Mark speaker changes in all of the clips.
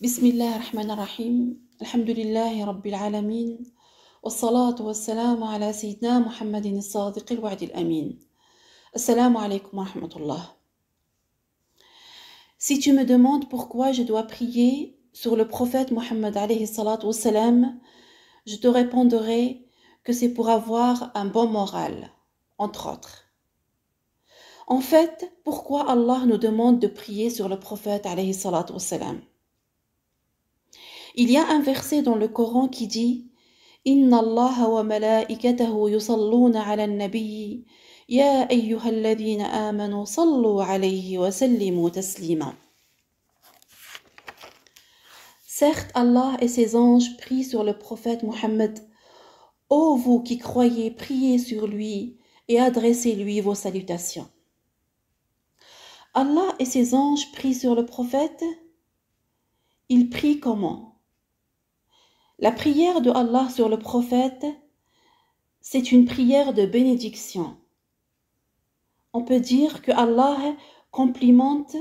Speaker 1: بسم الله الرحمن الرحيم الحمد لله رب العالمين والصلاة والسلام على سيدنا محمد الصادق الوعد الأمين. Assalamu alaikum wa rahmatullah. Si tu me demandes pourquoi je dois prier sur le prophète Mohammed alayhi salatu wassalam, je te répondrai que c'est pour avoir un bon moral, entre autres. En fait, pourquoi Allah nous demande de prier sur le prophète alayhi salatu wassalam? Il y a un verset dans le Coran qui dit Inna Allah wa malaikatahu yusalluna ala an-nabi ya ayyuhalladhina amanu sallu alayhi wa sallimu taslima. Certes, Allah et ses anges prient sur le prophète Mohammed. Ô vous qui croyez, priez sur lui et adressez-lui vos salutations. Allah et ses anges prient sur le prophète. Ils prient comment? La prière de Allah sur le prophète, c'est une prière de bénédiction. On peut dire que Allah complimente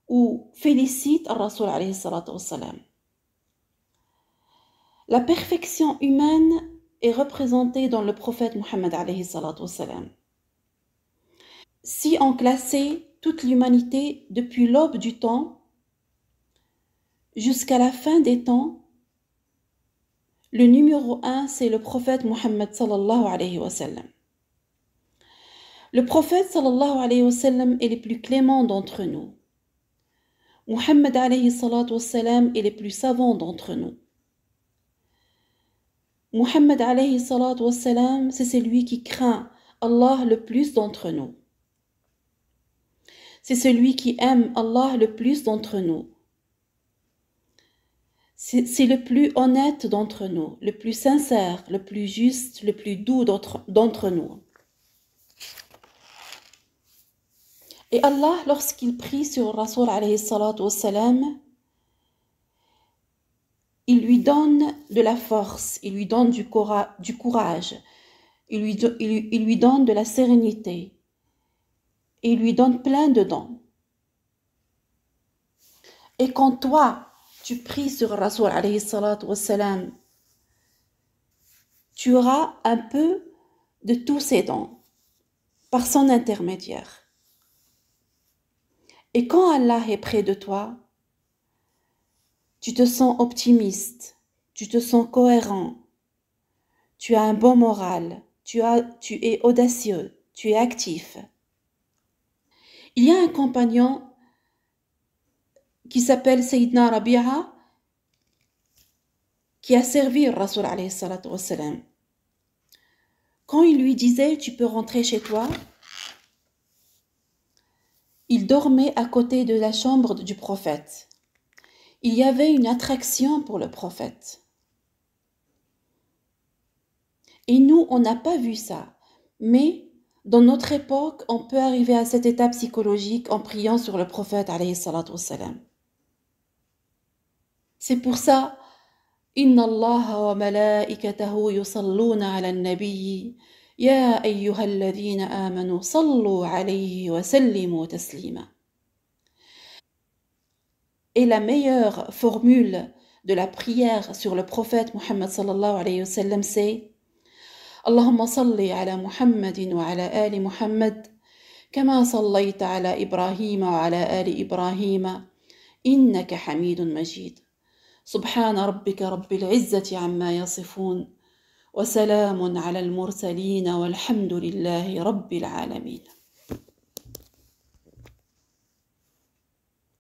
Speaker 1: ou félicite Ar-Rasul alayhi salatu wassalam. La perfection humaine est représentée dans le prophète Mohammed alayhi salatu wassalam. Si on classait toute l'humanité depuis l'aube du temps jusqu'à la fin des temps, le numéro 1, c'est le prophète Mohammed sallallahu alayhi wa sallam. Le prophète sallallahu alayhi wa sallam est le plus clément d'entre nous. Mohammed alayhi salatu wa sallam est le plus savant d'entre nous. Mohammed alayhi salatu wa sallam, c'est celui qui craint Allah le plus d'entre nous. C'est celui qui aime Allah le plus d'entre nous. C'est le plus honnête d'entre nous, le plus sincère, le plus juste, le plus doux d'entre nous. Et Allah, lorsqu'il prie sur Rasul alayhi salatu wassalam, il lui donne de la force, il lui donne du courage, il lui donne de la sérénité, et il lui donne plein de dons. Et quand toi, tu pries sur Rasul alayhi salatu wassalam, tu auras un peu de tous ces dons par son intermédiaire. Et quand Allah est près de toi, tu te sens optimiste, tu te sens cohérent, tu as un bon moral, tu es audacieux, tu es actif. Il y a un compagnon qui s'appelle Sayyidina Rabi'a, qui a servi Rasul alayhi salatu wassalam. Quand il lui disait « tu peux rentrer chez toi », il dormait à côté de la chambre du prophète. Il y avait une attraction pour le prophète. Et nous, on n'a pas vu ça. Mais dans notre époque, on peut arriver à cet état psychologique en priant sur le prophète alayhi salatu wassalam. C'est pour ça, Inna Allah wa malaikatahu yusalluna ala an-nabi ya ayyuhalladhina amanu sallu alayhi wa sallimu taslima. Et la meilleure formule de la prière sur le prophète Muhammad sallallahu alayhi wa sallam, c'est Allahumma salli ala Muhammadin wa ala ali Muhammad kama sallayta ala Ibrahim wa ala ali Ibrahim innaka hamidun majid. سبحان ربك رب العزة عما يصفون وسلام على المرسلين والحمد لله رب العالمين.